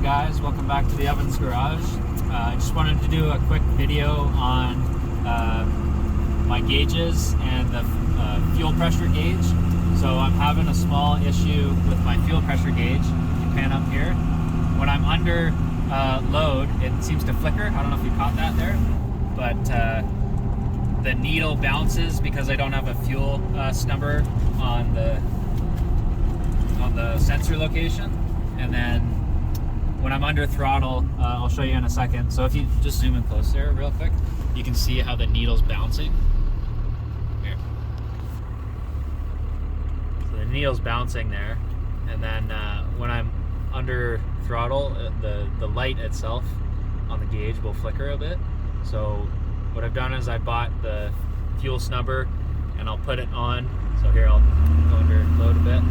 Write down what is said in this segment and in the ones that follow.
guys, welcome back to the Ovens Garage. I just wanted to do a quick video on my gauges and the fuel pressure gauge. So I'm having a small issue with my fuel pressure gauge. You can pan up here. When I'm under load, it seems to flicker. I don't know if you caught that there, but the needle bounces because I don't have a fuel snubber on the sensor location. And then when I'm under throttle, I'll show you in a second. So if you just zoom in close there real quick, you can see how the needle's bouncing. Here. So the needle's bouncing there. And then when I'm under throttle, the light itself on the gauge will flicker a bit. So what I've done is I bought the fuel snubber and I'll put it on. So here I'll go under load a bit.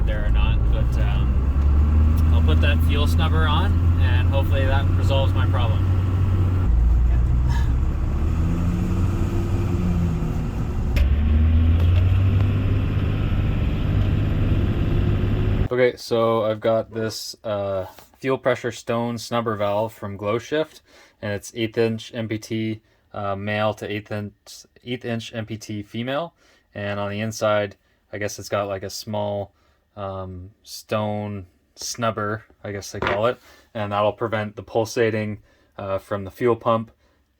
There or not, but I'll put that fuel snubber on and hopefully that resolves my problem. Okay, so I've got this fuel pressure stone snubber valve from Glowshift, and it's 1/8 inch MPT male to 1/8 inch MPT female, and on the inside I guess it's got like a small stone snubber, I guess they call it, and that'll prevent the pulsating from the fuel pump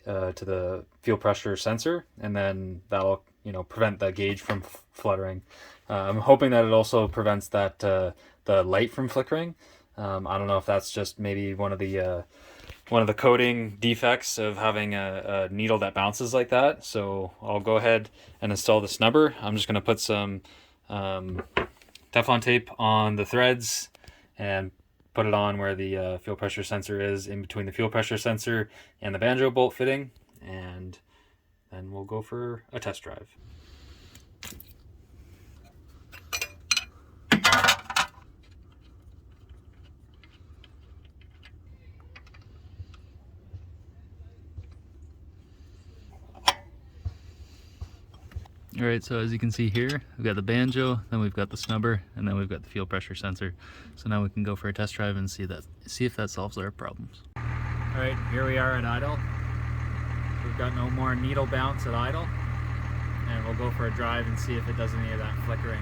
to the fuel pressure sensor, and then that'll prevent the gauge from fluttering. I'm hoping that it also prevents that the light from flickering. I don't know if that's just maybe one of the coating defects of having a needle that bounces like that. So I'll go ahead and install the snubber. I'm just going to put some Teflon tape on the threads and put it on where the fuel pressure sensor is, in between the fuel pressure sensor and the banjo bolt fitting, and then we'll go for a test drive. Alright, so as you can see here, we've got the banjo, then we've got the snubber, and then we've got the fuel pressure sensor. So now we can go for a test drive and see if that solves our problems. Alright, here we are at idle. We've got no more needle bounce at idle. And we'll go for a drive and see if it does any of that flickering.